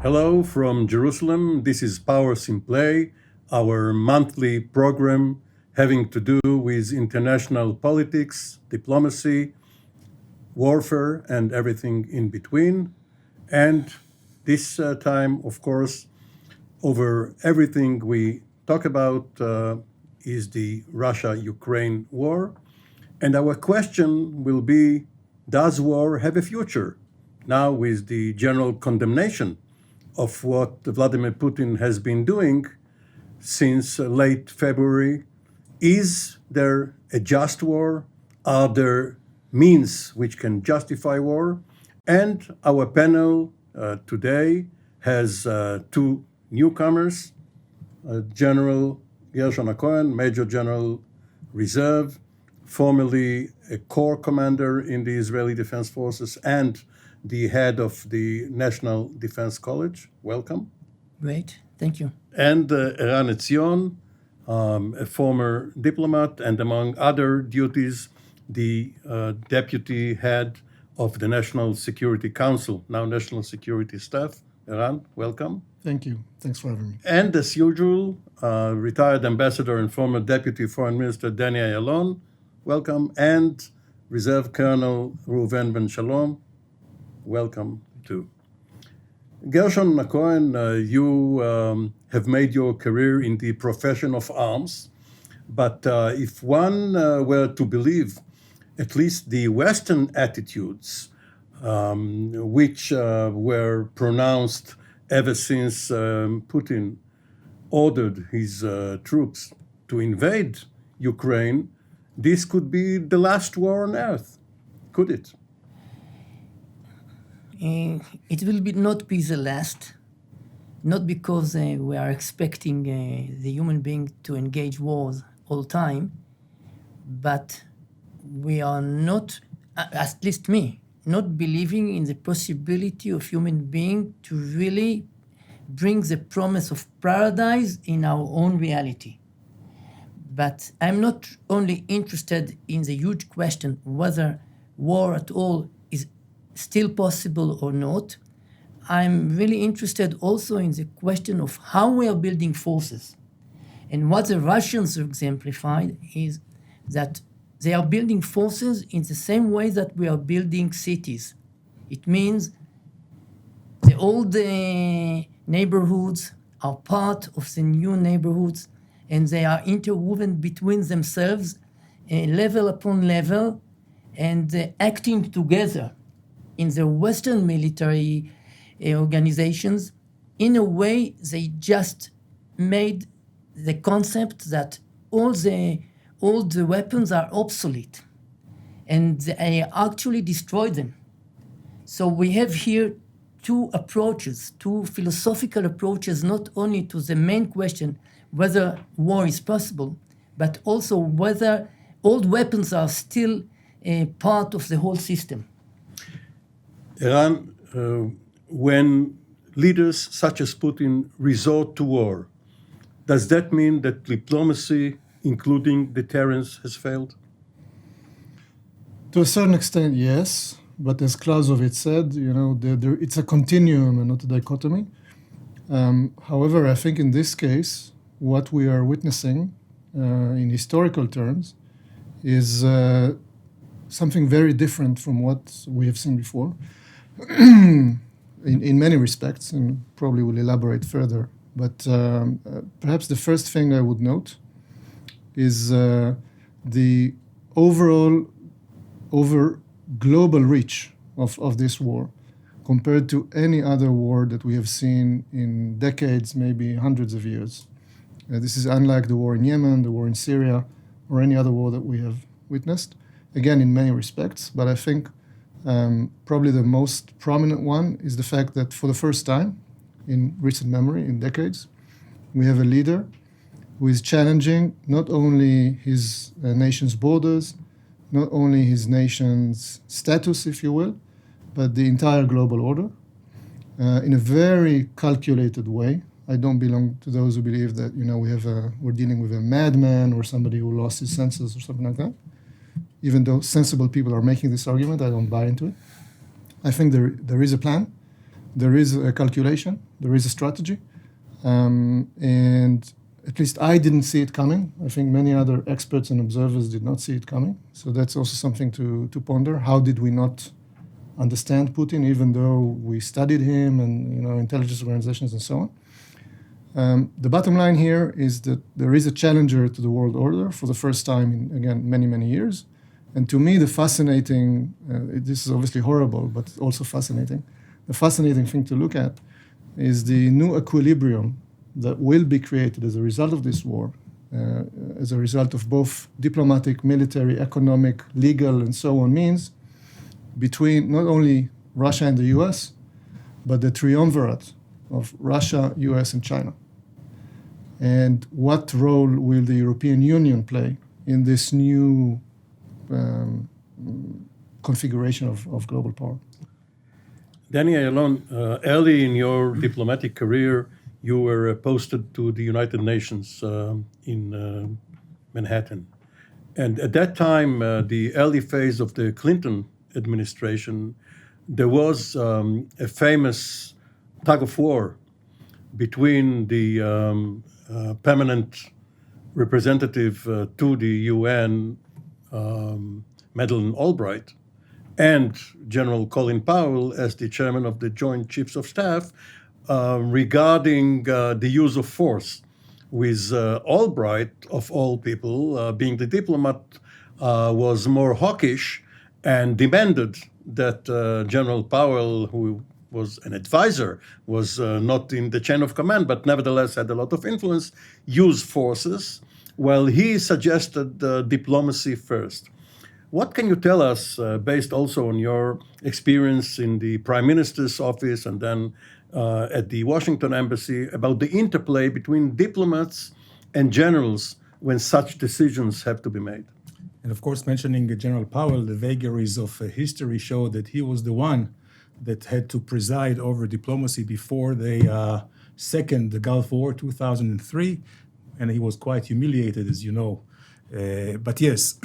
Hello from Jerusalem. This is Powers in Play, our monthly program having to do with international politics, diplomacy, warfare, and everything in between. And this time, of course, over everything we talk about is the Russia-Ukraine war. And our question will be, does war have a future? Now with the general condemnation of what Vladimir Putin has been doing since late February. Is there a just war? Are there means which can justify war? And our panel today has two newcomers, General Gershon Cohen, Major General Reserve, formerly a corps commander in the Israeli Defense Forces and the head of the National Defense College. Welcome. Great, thank you. And Eran Etzion, a former diplomat and among other duties, the deputy head of the National Security Council, now National Security Staff. Eran, welcome. Thank you. Thanks for having me. And as usual, retired ambassador and former deputy foreign minister Danny Ayalon, welcome. And Reserve Colonel Reuven Ben-Shalom, welcome too. Gershon Cohen, you have made your career in the profession of arms, but if one were to believe at least the Western attitudes, which were pronounced ever since Putin ordered his troops to invade Ukraine, this could be the last war on earth, could it? It will not be the last, not because we are expecting the human being to engage wars all the time, but we are not, at least me, not believing in the possibility of human being to really bring the promise of paradise in our own reality. But I'm not only interested in the huge question whether war at all is still possible or not. I'm really interested also in the question of how we are building forces. And what the Russians exemplified is that they are building forces in the same way that we are building cities. It means the old neighborhoods are part of the new neighborhoods, and they are interwoven between themselves, level upon level, and acting together in the Western military organizations. In a way, they just made the concept that all the weapons are obsolete, and they actually destroyed them. So we have here two approaches, two philosophical approaches, not only to the main question whether war is possible, but also whether old weapons are still a part of the whole system. Eran, when leaders such as Putin resort to war, does that mean that diplomacy, including deterrence, has failed? To a certain extent, yes. But as Clausewitz said, it's a continuum and not a dichotomy. However, I think in this case, what we are witnessing in historical terms is something very different from what we have seen before. in many respects, and probably will elaborate further. But perhaps the first thing I would note is the over global reach of this war compared to any other war that we have seen in decades, maybe hundreds of years. This is unlike the war in Yemen, the war in Syria, or any other war that we have witnessed, again, in many respects. But I think probably the most prominent one is the fact that for the first time in recent memory, in decades, we have a leader who is challenging not only his nation's borders, not only his nation's status, if you will, but the entire global order in a very calculated way. I don't belong to those who believe that we're dealing with a madman or somebody who lost his senses or something like that. Even though sensible people are making this argument, I don't buy into it. I think there is a plan, There is a calculation, there is a strategy, and at least I didn't see it coming. I think many other experts and observers did not see it coming. So that's also something to ponder. How did we not understand Putin, even though we studied him and intelligence organizations and so on? The bottom line here is that there is a challenger to the world order for the first time in, again, many, many years. And to me, the fascinating, this is obviously horrible, but also fascinating. The fascinating thing to look at is the new equilibrium that will be created as a result of this war, as a result of both diplomatic, military, economic, legal, and so on means, between not only Russia and the US, but the triumvirate of Russia, US, and China. And what role will the European Union play in this new configuration of global power? Danny Ayalon, early in your diplomatic career, you were posted to the United Nations in Manhattan. And at that time, the early phase of the Clinton administration, there was a famous tug of war between the permanent representative to the UN, Madeleine Albright, and General Colin Powell as the chairman of the Joint Chiefs of Staff regarding the use of force, with Albright, of all people, being the diplomat, was more hawkish and demanded that General Powell, who was an advisor, was not in the chain of command, but nevertheless had a lot of influence, use forces, while he suggested diplomacy first. What can you tell us, based also on your experience in the Prime Minister's office and then at the Washington Embassy, about the interplay between diplomats and generals when such decisions have to be made? And of course, mentioning General Powell, the vagaries of history show that he was the one that had to preside over diplomacy before they second the Gulf War 2003, and he was quite humiliated, as you know. But yes,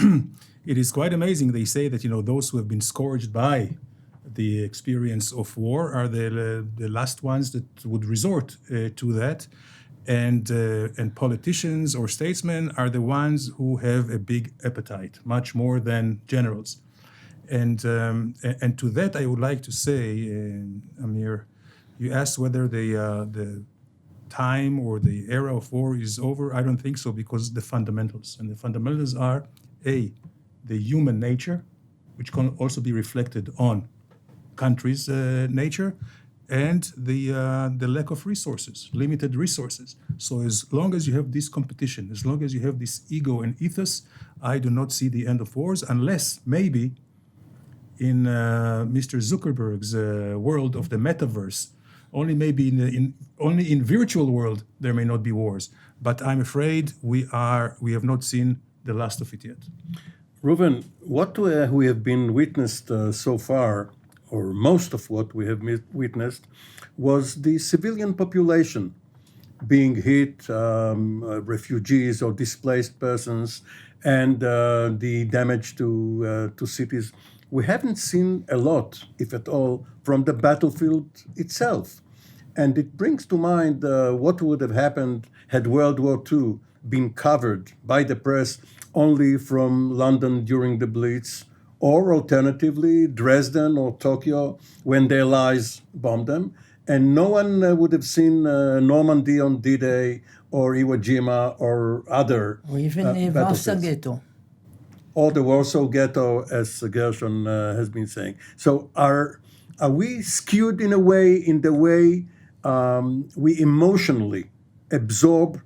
it is quite amazing. They say that those who have been scourged by the experience of war are the last ones that would resort to that, and politicians or statesmen are the ones who have a big appetite, much more than generals. And to that, I would like to say, Amir, you asked whether the time or the era of war is over. I don't think so, because the fundamentals, and the fundamentals are the human nature, which can also be reflected on countries' nature, and the lack of resources, limited resources. So as long as you have this competition, as long as you have this ego and ethos, I do not see the end of wars, unless maybe in Mr. Zuckerberg's world of the metaverse, only maybe only in virtual world there may not be wars. But I'm afraid we have not seen the last of it yet. Reuven, what we have been witnessed so far, or most of what we have witnessed, was the civilian population being hit, refugees or displaced persons, and the damage to cities. We haven't seen a lot, if at all, from the battlefield itself. And it brings to mind what would have happened had World War II been covered by the press only from London during the Blitz, or alternatively, Dresden or Tokyo when the Allies bombed them. And no one would have seen Normandy on D-Day or Iwo Jima or other Or even Warsaw Ghetto. Or the Warsaw Ghetto, as Gershon has been saying. So are we skewed in the way we emotionally absorb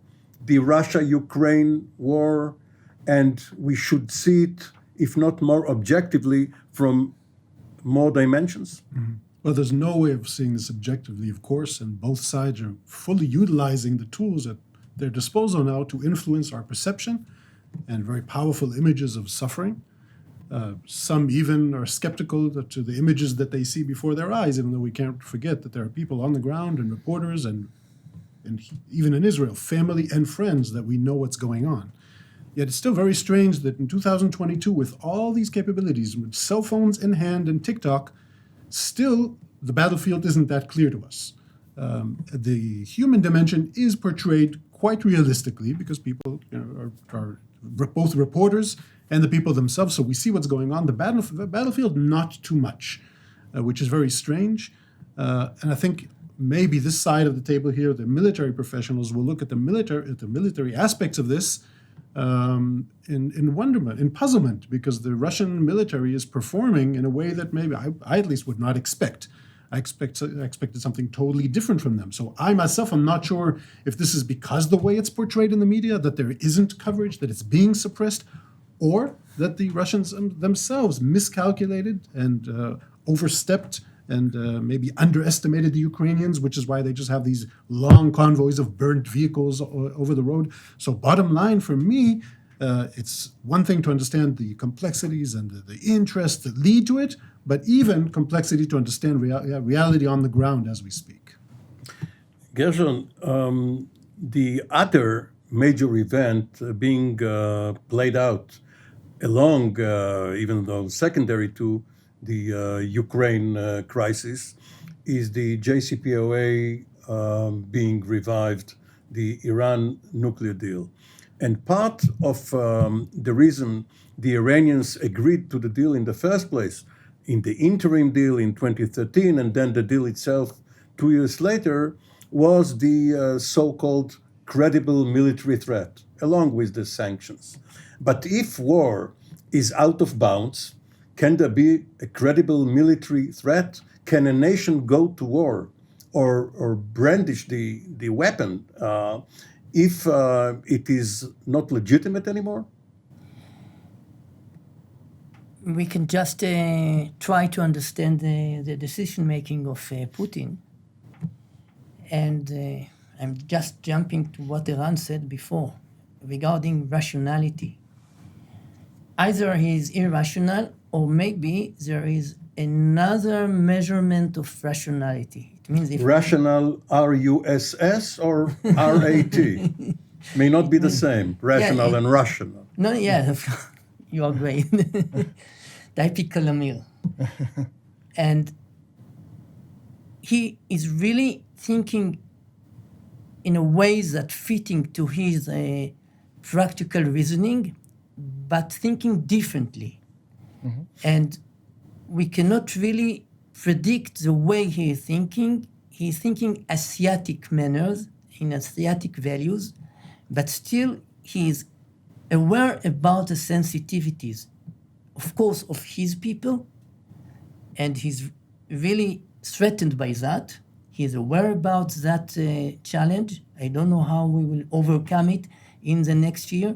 the Russia-Ukraine war, and we should see it, if not more objectively, from more dimensions? Mm-hmm. Well, there's no way of seeing this objectively, of course, and both sides are fully utilizing the tools at their disposal now to influence our perception, and very powerful images of suffering. Some even are skeptical to the images that they see before their eyes, even though we can't forget that there are people on the ground and reporters and even in Israel, family and friends, that we know what's going on. Yet it's still very strange that in 2022, with all these capabilities, with cell phones in hand and TikTok, still the battlefield isn't that clear to us. The human dimension is portrayed quite realistically because people are both reporters and the people themselves, so we see what's going on. The battlefield, not too much, which is very strange. And I think maybe this side of the table here, the military professionals, will look at the military aspects of this in wonderment, in puzzlement, because the Russian military is performing in a way that maybe I at least would not expect. I expected something totally different from them. So I myself am not sure if this is because the way it's portrayed in the media, that there isn't coverage, that it's being suppressed, or that the Russians themselves miscalculated and overstepped and maybe underestimated the Ukrainians, which is why they just have these long convoys of burnt vehicles over the road. So bottom line for me, it's one thing to understand the complexities and the interests that lead to it, but even complexity to understand reality on the ground as we speak. Gershon, the other major event being played out along, even though secondary to the Ukraine crisis, is the JCPOA being revived, the Iran nuclear deal. And part of the reason the Iranians agreed to the deal in the first place, in the interim deal in 2013, and then the deal itself 2 years later, was the so-called credible military threat, along with the sanctions. But if war is out of bounds, can there be a credible military threat? Can a nation go to war or brandish the weapon if it is not legitimate anymore? We can just try to understand the decision-making of Putin. And I'm just jumping to what Eran said before regarding rationality. Either he is irrational, or maybe there is another measurement of rationality. It means if rational, R-U-S-S or R-A-T? May not be the same, rational and rational. No, yeah, you are great. Typical Amir. And he is really thinking in a way that fitting to his practical reasoning, but thinking differently. Mm-hmm. And we cannot really predict the way he is thinking. He's thinking Asiatic manners, in Asiatic values, but still he is aware about the sensitivities, of course, of his people, and he's really threatened by that. He is aware about that challenge. I don't know how we will overcome it in the next year.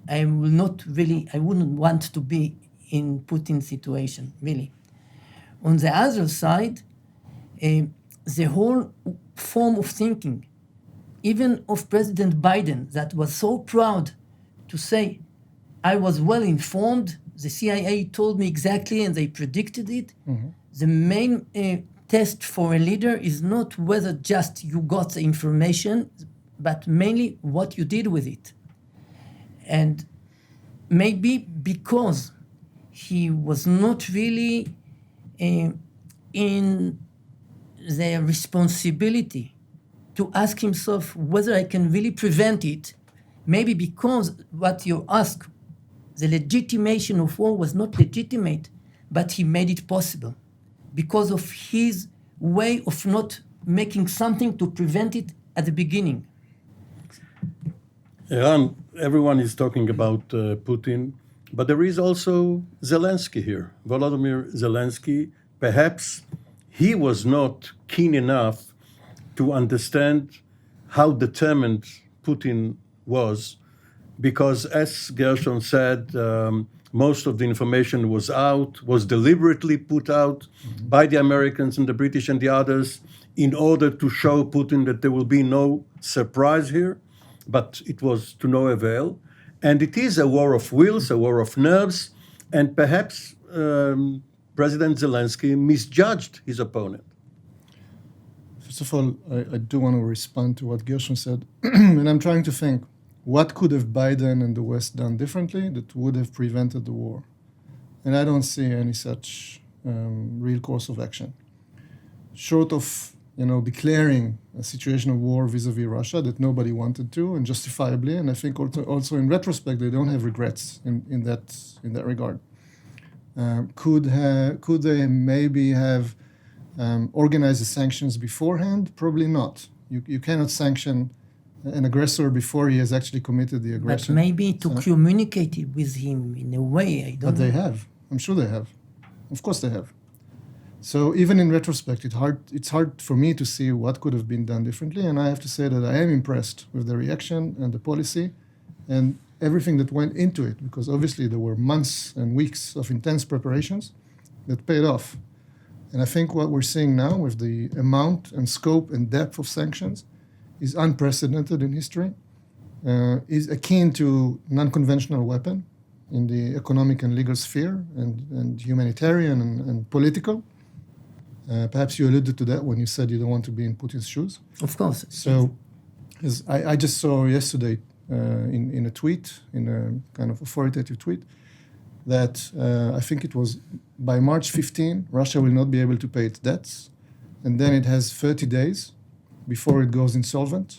I wouldn't want to be in Putin's situation, really. On the other side, the whole form of thinking, even of President Biden, that was so proud to say, I was well informed, the CIA told me exactly and they predicted it. Mm-hmm. The main test for a leader is not whether just you got the information, but mainly what you did with it. And maybe because he was not really in the responsibility to ask himself whether I can really prevent it, maybe because what you ask, the legitimation of war was not legitimate, but he made it possible because of his way of not making something to prevent it at the beginning. Eran, everyone is talking about Putin, but there is also Zelensky here, Volodymyr Zelensky. Perhaps he was not keen enough to understand how determined Putin was, because as Gershon said, most of the information was out, was deliberately put out by the Americans and the British and the others in order to show Putin that there will be no surprise here, but it was to no avail. And it is a war of wills, a war of nerves, and perhaps President Zelensky misjudged his opponent. First of all, I do want to respond to what Gershon said, and I'm trying to think, what could have Biden and the West done differently that would have prevented the war? And I don't see any such real course of action. short of declaring a situation of war vis-a-vis Russia that nobody wanted to, and justifiably. And I think also in retrospect, they don't have regrets in that regard. Could they maybe have organized the sanctions beforehand? Probably not. You cannot sanction an aggressor before he has actually committed the aggression. But maybe to communicate it with him in a way, I don't know. But they have. I'm sure they have. Of course they have. So even in retrospect, it's hard for me to see what could have been done differently. And I have to say that I am impressed with the reaction and the policy and everything that went into it, because obviously there were months and weeks of intense preparations that paid off. And I think what we're seeing now with the amount and scope and depth of sanctions is unprecedented in history, is akin to non-conventional weapon in the economic and legal sphere and humanitarian and political. Perhaps you alluded to that when you said you don't want to be in Putin's shoes. Of course. So I just saw yesterday in a tweet, in a kind of authoritative tweet, that I think it was by March 15, Russia will not be able to pay its debts. And then it has 30 days before it goes insolvent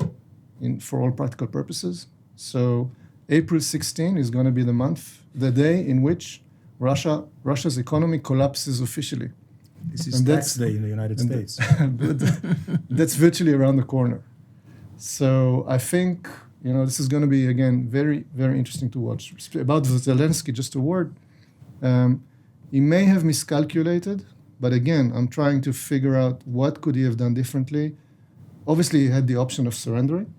for all practical purposes. So April 16 is going to be the day in which Russia's economy collapses officially. This is tax day in the United States. That's virtually around the corner. So I think, this is going to be, again, very, very interesting to watch. About Zelensky, just a word. He may have miscalculated, but again, I'm trying to figure out what could he have done differently. Obviously, he had the option of surrendering.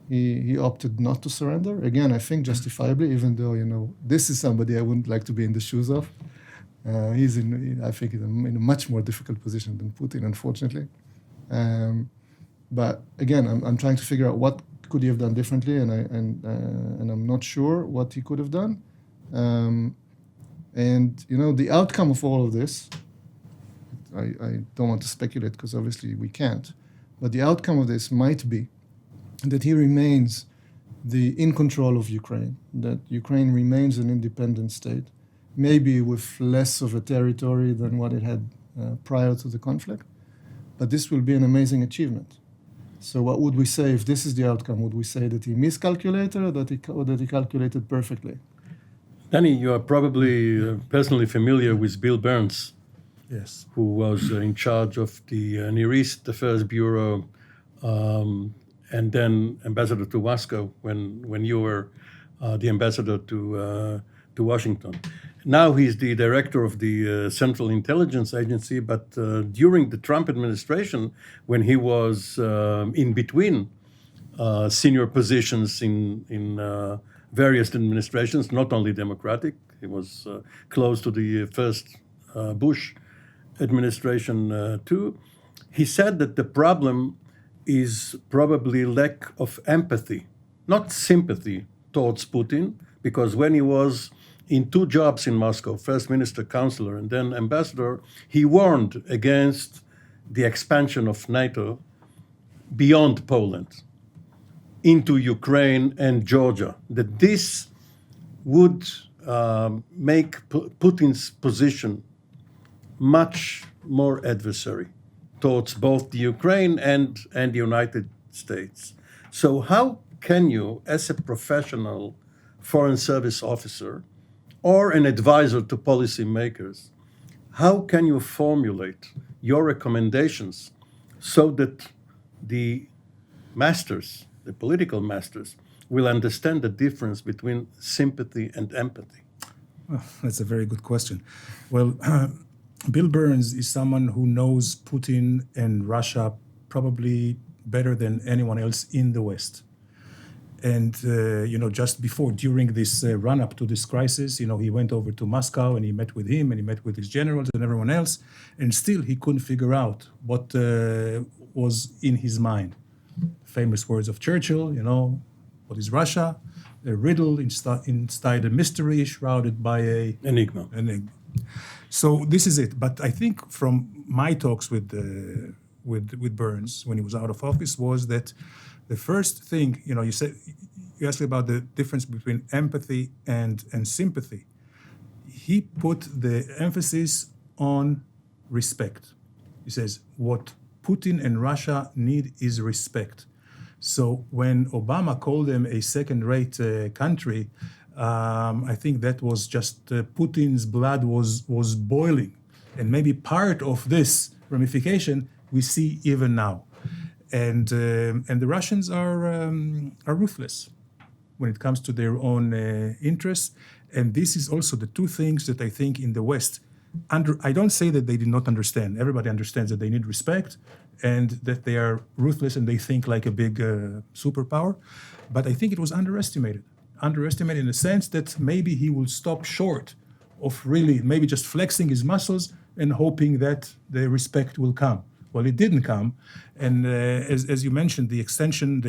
He opted not to surrender. Again, I think justifiably, even though, this is somebody I wouldn't like to be in the shoes of. He's in a much more difficult position than Putin, unfortunately. But again, I'm trying to figure out what could he have done differently, and I'm not sure what he could have done. The outcome of all of this, I don't want to speculate because obviously we can't, but the outcome of this might be that he remains in control of Ukraine, that Ukraine remains an independent state, maybe with less of a territory than what it had prior to the conflict. But this will be an amazing achievement. So what would we say if this is the outcome? Would we say that he miscalculated or that he calculated perfectly? Danny, you are probably personally familiar with Bill Burns. Yes. Who was in charge of the Near East Affairs Bureau and then ambassador to Moscow when you were the ambassador to Washington. Now he's the director of the Central Intelligence Agency, but during the Trump administration, when he was in between senior positions in various administrations, not only Democratic, he was close to the first Bush administration too, he said that the problem is probably lack of empathy, not sympathy towards Putin, because when he was in two jobs in Moscow, first minister, counselor, and then ambassador, he warned against the expansion of NATO beyond Poland into Ukraine and Georgia, that this would make Putin's position much more adversary towards both the Ukraine and the United States. So how can you, as a professional foreign service officer or an advisor to policymakers, how can you formulate your recommendations so that the masters, the political masters, will understand the difference between sympathy and empathy? Well, that's a very good question. Well, Bill Burns is someone who knows Putin and Russia probably better than anyone else in the West. And, just during this run-up to this crisis, he went over to Moscow and he met with him and he met with his generals and everyone else. And still he couldn't figure out what was in his mind. Famous words of Churchill, what is Russia? A riddle inside a mystery shrouded by a enigma. So this is it. But I think from my talks with Burns when he was out of office was that the first thing, you asked me about the difference between empathy and sympathy. He put the emphasis on respect. He says, what Putin and Russia need is respect. So when Obama called them a second-rate country, I think that was just Putin's blood was boiling. And maybe part of this ramification we see even now. And the Russians are ruthless when it comes to their own interests. And this is also the two things that I think in the West, I don't say that they did not understand. Everybody understands that they need respect and that they are ruthless and they think like a big superpower. But I think it was underestimated. Underestimated in the sense that maybe he will stop short of really maybe just flexing his muscles and hoping that the respect will come. Well, it didn't come. And as you mentioned, the expansion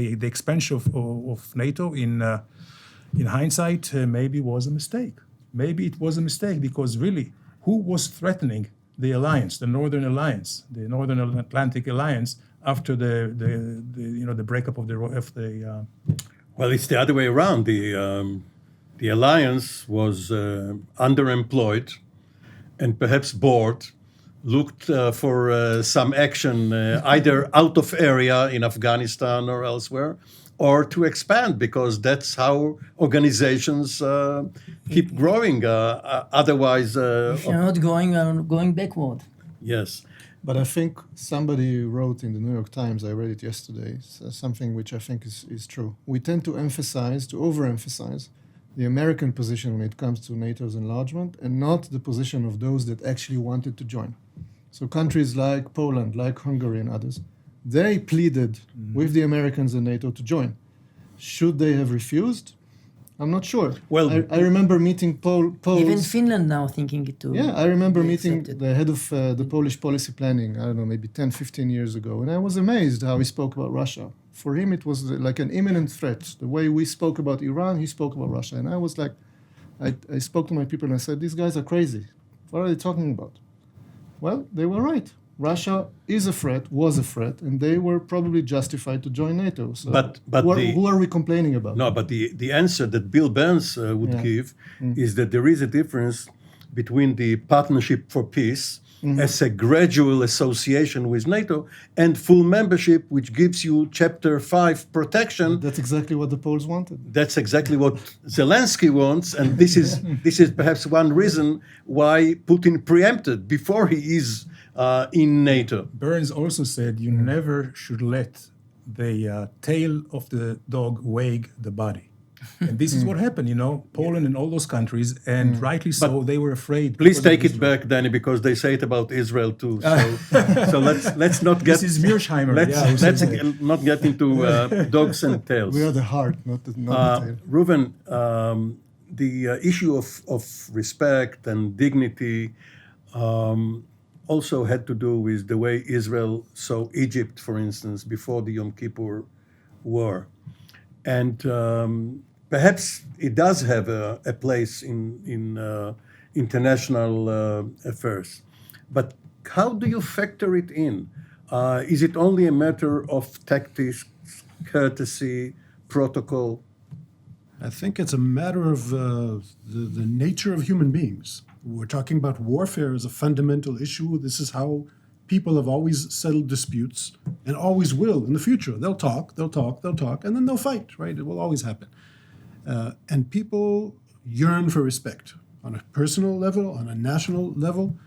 of NATO in hindsight maybe was a mistake. Maybe it was a mistake because really, who was threatening the alliance, the Northern Alliance, the Northern Atlantic Alliance, after the breakup of the Well, it's the other way around. The alliance was underemployed and perhaps bored, looked for some action either out of area in Afghanistan or elsewhere, or to expand, because that's how organizations keep growing. Otherwise, if you're not going backward. yes. But I think somebody wrote in the New York Times, I read it yesterday, something which I think is true. We tend to overemphasize the American position when it comes to NATO's enlargement and not the position of those that actually wanted to join. So countries like Poland, like Hungary and others, they pleaded with the Americans and NATO to join. Should they have refused? I'm not sure. Well, I remember meeting Poles. Even Finland now thinking it too. Yeah, I remember meeting accepted. the head of the Polish policy planning, I don't know, maybe 10, 15 years ago. And I was amazed how he spoke about Russia. For him, it was like an imminent threat. The way we spoke about Iran, he spoke about Russia. And I was like, I spoke to my people and I said, these guys are crazy. What are they talking about? Well, they were right. Russia is a threat, was a threat, and they were probably justified to join NATO. So But who are we complaining about? No, but the answer that Bill Burns would give is that there is a difference between the Partnership for Peace as a gradual association with NATO and full membership, which gives you Chapter 5 protection. That's exactly what the Poles wanted. That's exactly what Zelensky wants, and this is perhaps one reason why Putin preempted before he is in NATO. Burns also said you never should let the tail of the dog wag the body. And this is what happened, Poland and all those countries, and rightly so, they were afraid. Please take it back, Danny, because they say it about Israel too. So let's not get. This is Mearsheimer. Let's not get into dogs and tails. We are the heart, not the tail. Reuven, the issue of respect and dignity also had to do with the way Israel saw Egypt, for instance, before the Yom Kippur War. And perhaps it does have a place in international affairs. But how do you factor it in? Is it only a matter of tactics, courtesy, protocol? I think it's a matter of the nature of human beings. We're talking about warfare as a fundamental issue. This is how people have always settled disputes and always will in the future. They'll talk, and then they'll fight, right? It will always happen. And people yearn for respect on a personal level, on a national level.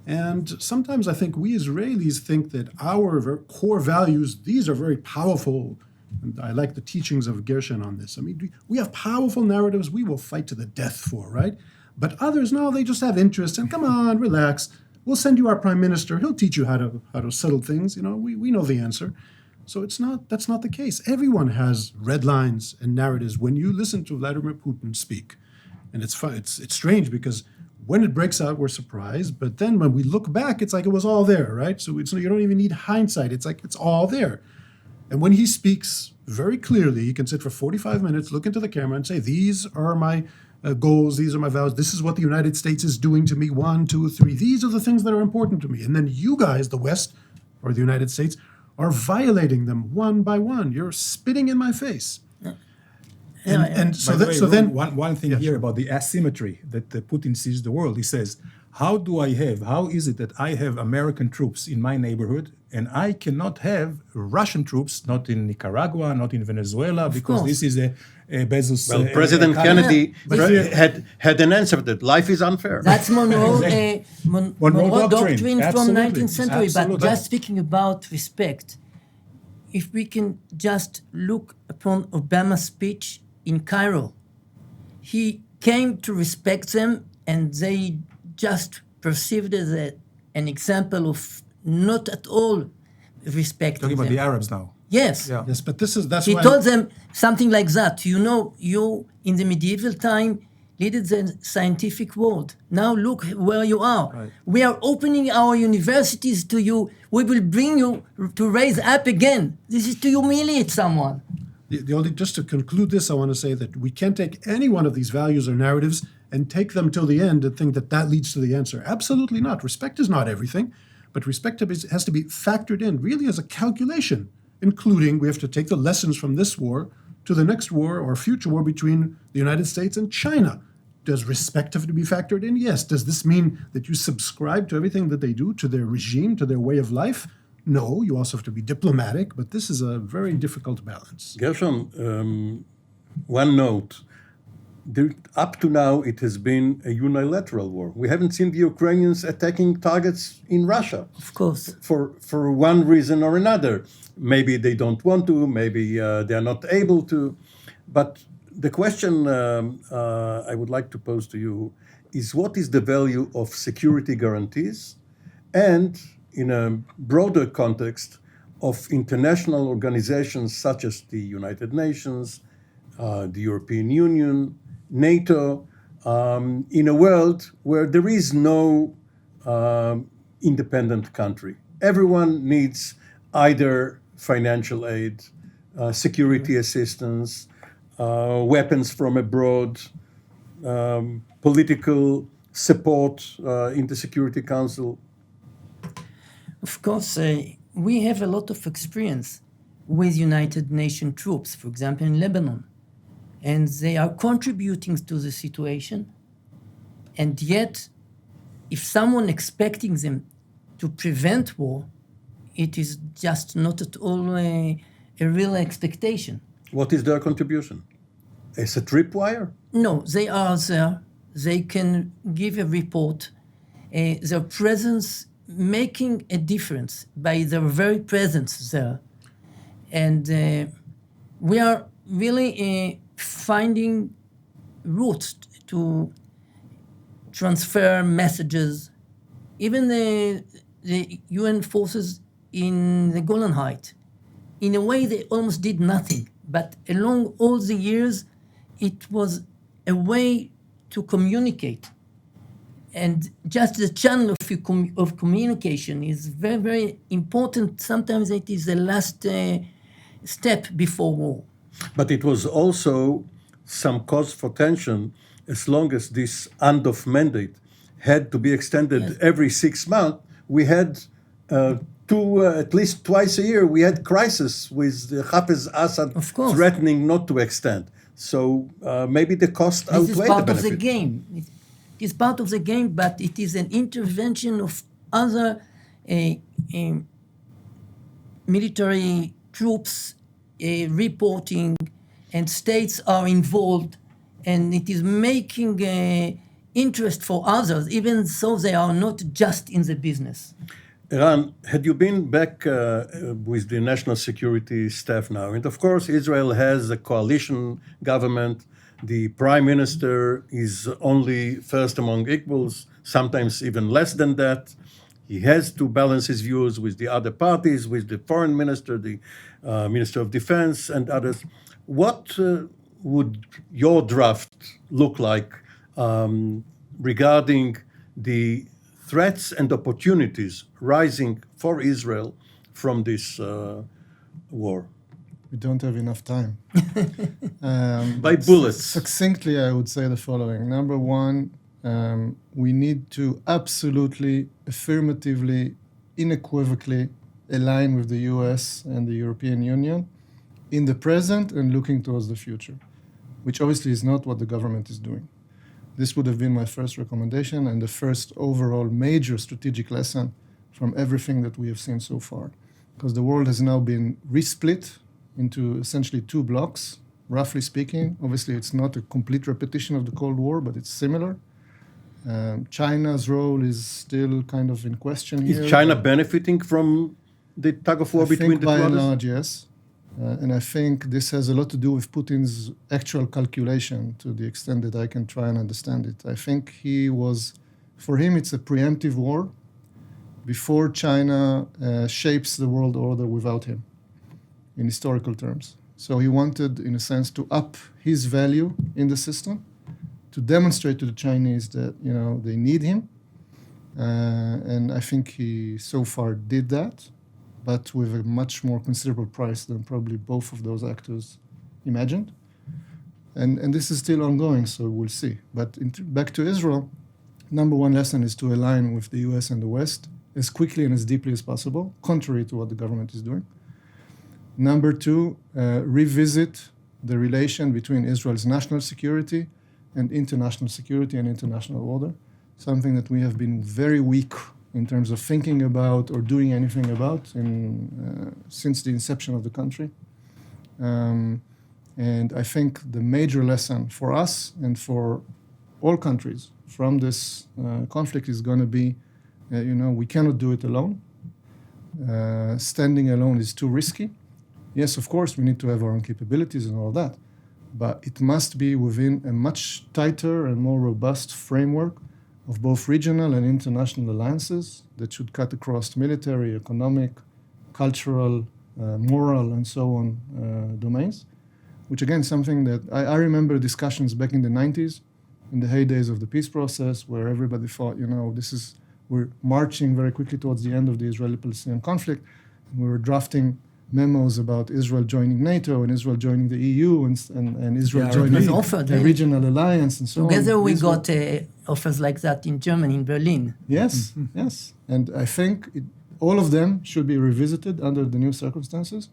And sometimes I think we Israelis think that our core values, these are very powerful. And I like the teachings of Gershon on this. I mean, we have powerful narratives we will fight to the death for, right? But others, no, they just have interest. And come on, relax. We'll send you our prime minister. He'll teach you how to settle things. We know the answer. So that's not the case. Everyone has red lines and narratives when you listen to Vladimir Putin speak. And it's strange because when it breaks out, we're surprised. But then when we look back, it's like it was all there, right? So you don't even need hindsight. It's like it's all there. And when he speaks very clearly, he can sit for 45 minutes, look into the camera and say, these are my goals, these are my vows, this is what the United States is doing to me, 1, 2, 3. These are the things that are important to me. And then you guys, the West or the United States, are violating them one by one. You're spitting in my face. And so By the way, then one thing here about the asymmetry that Putin sees the world. He says, how is it that I have American troops in my neighborhood and I cannot have Russian troops, not in Nicaragua, not in Venezuela, because course. this is a Bezos. Well, President Kennedy had an answer that life is unfair. That's Monroe, Monroe Doctrine. Doctrine from Absolutely. 19th century. Absolutely. But just speaking about respect, if we can just look upon Obama's speech in Cairo, he came to respect them, and they just perceived as an example of not at all respecting Talking about them. the Arabs now. Yes. Yeah. Yes, but that's He why told them something like that. You know, you in the medieval time leaded the scientific world. Now look where you are. Right. We are opening our universities to you. We will bring you to raise up again. This is to humiliate someone. just to conclude this, I want to say that we can't take any one of these values or narratives and take them till the end and think that that leads to the answer. Absolutely not. Respect is not everything, but respect has to be factored in really as a calculation, including we have to take the lessons from this war to the next war or future war between the United States and China. Does respect have to be factored in? Yes. Does this mean that you subscribe to everything that they do, to their regime, to their way of life? No, you also have to be diplomatic, but this is a very difficult balance. Gershon, one note. Up to now, it has been a unilateral war. We haven't seen the Ukrainians attacking targets in Russia. Of course. For one reason or another. Maybe they don't want to, maybe they are not able to. But the question I would like to pose to you is, what is the value of security guarantees and, in a broader context, of international organizations such as the United Nations, the European Union, NATO, in a world where there is no independent country? Everyone needs either financial aid, security assistance, weapons from abroad, political support in the Security Council. Of course, we have a lot of experience with United Nations troops, for example, in Lebanon. And they are contributing to the situation. And yet, if someone expecting them to prevent war, it is just not at all a real expectation. What is their contribution? As a tripwire? No, they are there. They can give a report. Their presence making a difference by their very presence there. And we are really finding routes to transfer messages. Even the UN forces in the Golan Heights, in a way they almost did nothing. But along all the years, it was a way to communicate. And just the channel of communication is very, very important. Sometimes it is the last step before war. But it was also some cause for tension as long as this UNDOF mandate had to be extended every 6 months. We had at least twice a year, we had crisis with Hafez Assad threatening not to extend. So maybe the cost outweighed the benefit. This is part of the game. It is part of the game, but it is an intervention of other military troops reporting, and states are involved, and it is making interest for others, even so they are not just in the business. Eran, had you been back with the national security staff now, and of course Israel has a coalition government, the prime minister is only first among equals, sometimes even less than that. He has to balance his views with the other parties, with the foreign minister, the minister of defense, and others. What would your draft look like regarding the threats and opportunities rising for Israel from this war? We don't have enough time. By bullets. Succinctly, I would say the following. Number one, we need to absolutely, affirmatively, unequivocally align with the US and the European Union in the present and looking towards the future, which obviously is not what the government is doing. This would have been my first recommendation and the first overall major strategic lesson from everything that we have seen so far. Because the world has now been resplit into essentially two blocks, roughly speaking. Obviously, it's not a complete repetition of the Cold War, but it's similar. China's role is still kind of in question here. Is China benefiting from the tug of war between the two by and others? large, yes. And I think this has a lot to do with Putin's actual calculation to the extent that I can try and understand it. I think for him, it's a preemptive war before China shapes the world order without him, in historical terms. So he wanted, in a sense, to up his value in the system, to demonstrate to the Chinese that, they need him. And I think he so far did that, but with a much more considerable price than probably both of those actors imagined. And this is still ongoing, so we'll see. But back to Israel, number one lesson is to align with the US and the West as quickly and as deeply as possible, contrary to what the government is doing. Number two, revisit the relation between Israel's national security and international security and international order, something that we have been very weak in terms of thinking about or doing anything about since the inception of the country. And I think the major lesson for us and for all countries from this conflict is going to be, we cannot do it alone. Standing alone is too risky. Yes, of course, we need to have our own capabilities and all that, but it must be within a much tighter and more robust framework of both regional and international alliances that should cut across military, economic, cultural, moral, and so on domains, which again is something that I remember discussions back in the 90s, in the heydays of the peace process, where everybody thought, we're marching very quickly towards the end of the Israeli-Palestinian conflict, and we were drafting memos about Israel joining NATO and Israel joining the EU and Israel joining a regional alliance and so on. Together we got offers like that in Germany, in Berlin. Yes, yes. And I think all of them should be revisited under the new circumstances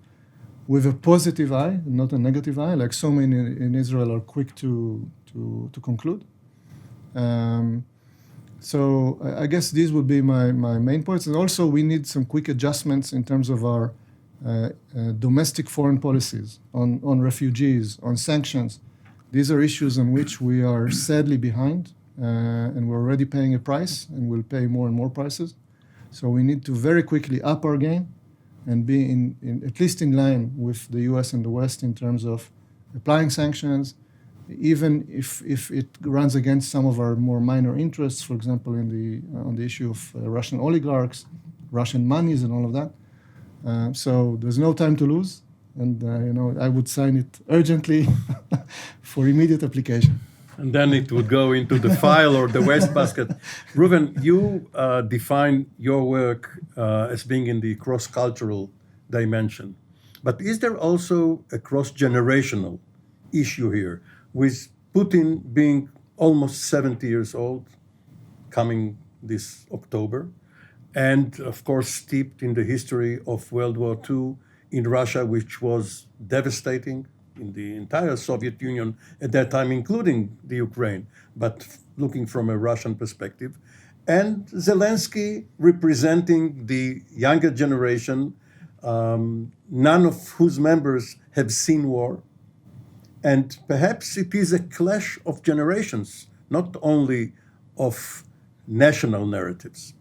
with a positive eye, not a negative eye, like so many in Israel are quick to conclude. So I guess these would be my main points. And also we need some quick adjustments in terms of our domestic foreign policies, on refugees, on sanctions. These are issues on which we are sadly behind, and we're already paying a price, and we'll pay more and more prices. So we need to very quickly up our game and be in at least in line with the US and the West in terms of applying sanctions, even if it runs against some of our more minor interests, for example, on the issue of Russian oligarchs, Russian monies, and all of that. So there's no time to lose, and I would sign it urgently for immediate application. And then it would go into the file or the wastebasket. Reuven, you define your work as being in the cross-cultural dimension. But is there also a cross-generational issue here, with Putin being almost 70 years old, coming this October, and of course steeped in the history of World War II in Russia, which was devastating in the entire Soviet Union at that time, including the Ukraine, but looking from a Russian perspective, and Zelensky representing the younger generation, none of whose members have seen war. And perhaps it is a clash of generations, not only of national narratives.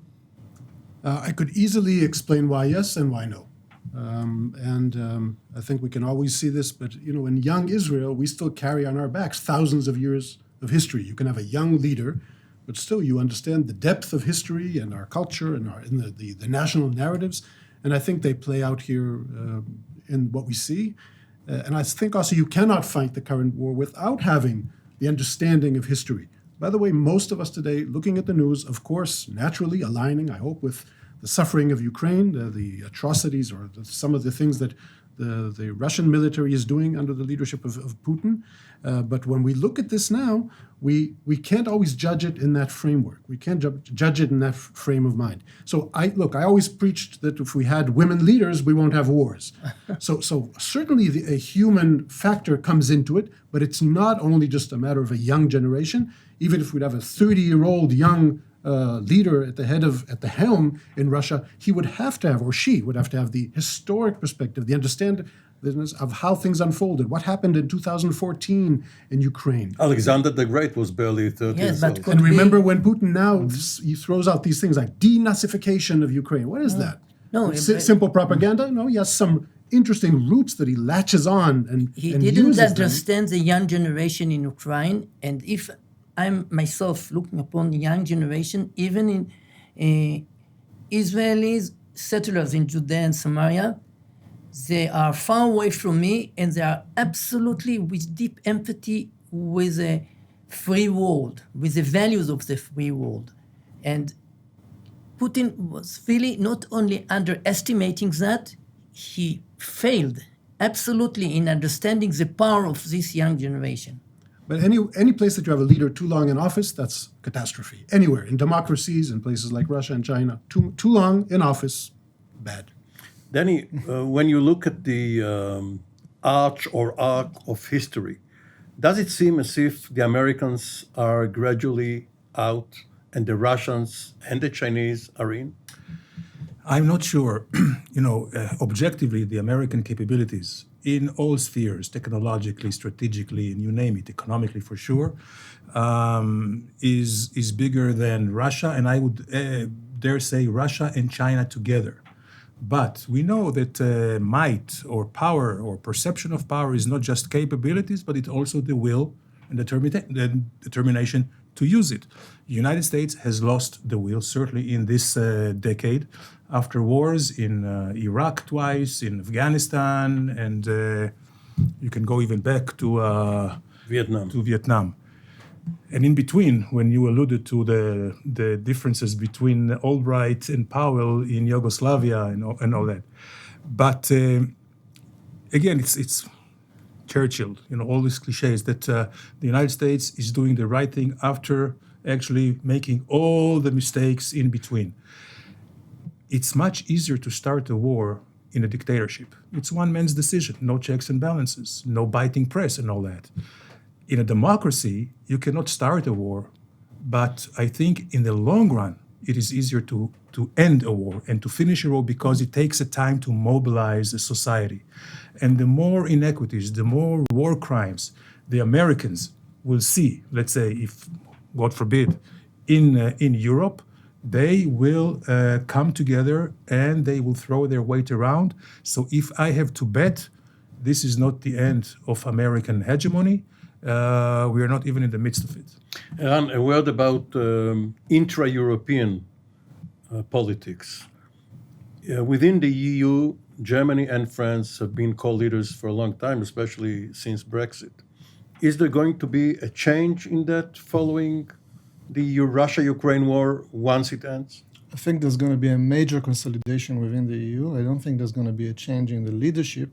I could easily explain why yes and why no. I think we can always see this, but in young Israel, we still carry on our backs thousands of years of history. You can have a young leader, but still you understand the depth of history and our culture and the national narratives. And I think they play out here in what we see. And I think also you cannot fight the current war without having the understanding of history. By the way, most of us today, looking at the news, of course, naturally aligning, I hope, with the suffering of Ukraine, the atrocities or some of the things that the Russian military is doing under the leadership of Putin. But when we look at this now, we can't always judge it in that framework. We can't judge it in that frame of mind. So I always preached that if we had women leaders, we won't have wars. So certainly a human factor comes into it, but it's not only just a matter of a young generation. Even if we'd have a 30-year-old young leader at the helm in Russia, he would have to have, or she would have to have, the historic perspective, the understanding of how things unfolded, what happened in 2014 in Ukraine. Alexander the Great was barely 30 years old. And remember when Putin now he throws out these things like denazification of Ukraine. What is that? No, Simple propaganda? No, he has some interesting roots that he latches on and he and didn't uses them. understand the young generation in Ukraine. And if I'm myself looking upon the young generation, even in Israelis, settlers in Judea and Samaria, they are far away from me, and they are absolutely with deep empathy with a free world, with the values of the free world. And Putin was really not only underestimating that, he failed absolutely in understanding the power of this young generation. But any place that you have a leader too long in office, that's catastrophe. Anywhere, in democracies, in places like Russia and China, too long in office, bad. Danny, when you look at the arc of history, does it seem as if the Americans are gradually out and the Russians and the Chinese are in? I'm not sure. Objectively, the American capabilities in all spheres, technologically, strategically, and you name it, economically for sure, is bigger than Russia, and I would dare say Russia and China together. But we know that might or power or perception of power is not just capabilities, but it's also the will and the determination to use it. The United States has lost the will, certainly in this decade, after wars in Iraq twice, in Afghanistan, and you can go even back to Vietnam. And in between, when you alluded to the differences between Albright and Powell in Yugoslavia and all that. But again, it's Churchill, all these cliches that the United States is doing the right thing after actually making all the mistakes in between. It's much easier to start a war in a dictatorship. It's one man's decision, no checks and balances, no biting press and all that. In a democracy, you cannot start a war, but I think in the long run, it is easier to end a war and to finish a war because it takes a time to mobilize a society. And the more inequities, the more war crimes the Americans will see, let's say, if, God forbid, in Europe, they will come together and they will throw their weight around. So if I have to bet, this is not the end of American hegemony. We are not even in the midst of it. Eran, a word about intra-European politics. Within the EU, Germany and France have been co-leaders for a long time, especially since Brexit. Is there going to be a change in that following the Russia-Ukraine war once it ends? I think there's going to be a major consolidation within the EU. I don't think there's going to be a change in the leadership,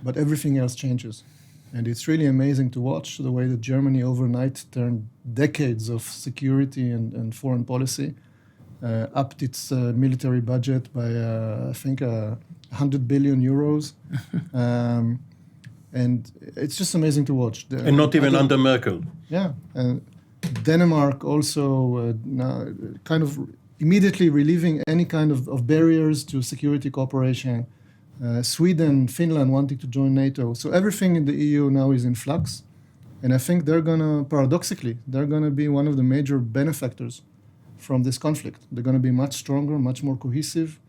but everything else changes. And it's really amazing to watch the way that Germany overnight turned decades of security and foreign policy, upped its military budget by, I think, 100 billion euros. And it's just amazing to watch. And not even under Merkel. Yeah. Denmark also now kind of immediately relieving any kind of barriers to security cooperation. Sweden, Finland wanting to join NATO. So everything in the EU now is in flux. And I think they're going to be one of the major benefactors from this conflict. They're going to be much stronger, much more cohesive,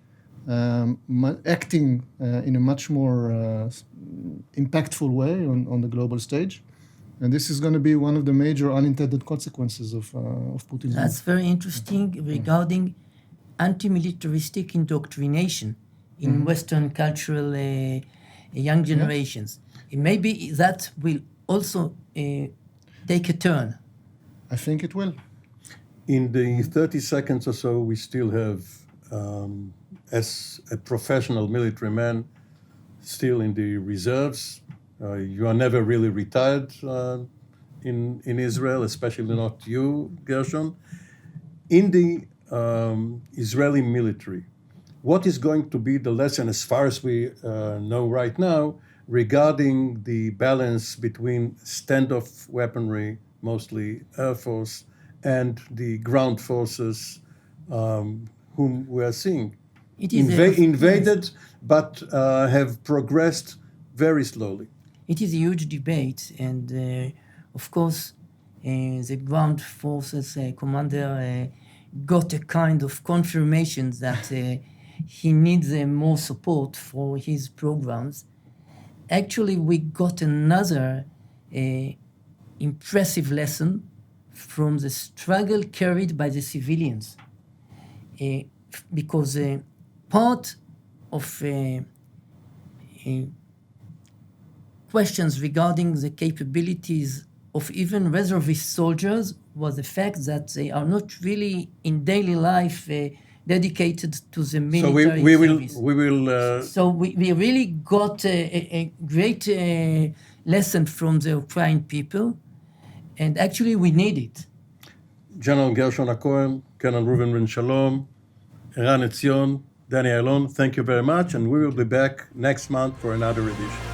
acting in a much more impactful way on the global stage. And this is going to be one of the major unintended consequences of Putin's. That's very interesting regarding anti-militaristic indoctrination in Western cultural young generations. Yeah. Maybe that will also take a turn. I think it will. In the 30 seconds or so we still have, as a professional military man, still in the reserves. You are never really retired in Israel, especially not you, Gershon. In the Israeli military, what is going to be the lesson, as far as we know right now, regarding the balance between standoff weaponry, mostly Air Force, and the ground forces whom we are seeing? It is Invaded, but have progressed very slowly. It is a huge debate, and of course, the ground forces commander got a kind of confirmation that he needs more support for his programs. Actually, we got another impressive lesson from the struggle carried by the civilians, because part of questions regarding the capabilities of even reservist soldiers was the fact that they are not really in daily life dedicated to the military service. So we really got a great lesson from the Ukrainian people, and actually we need it. General Gershon Cohen, Colonel Reuven Ben-Shalom, Eran Etzion, Ayalon, thank you very much, and we will be back next month for another edition.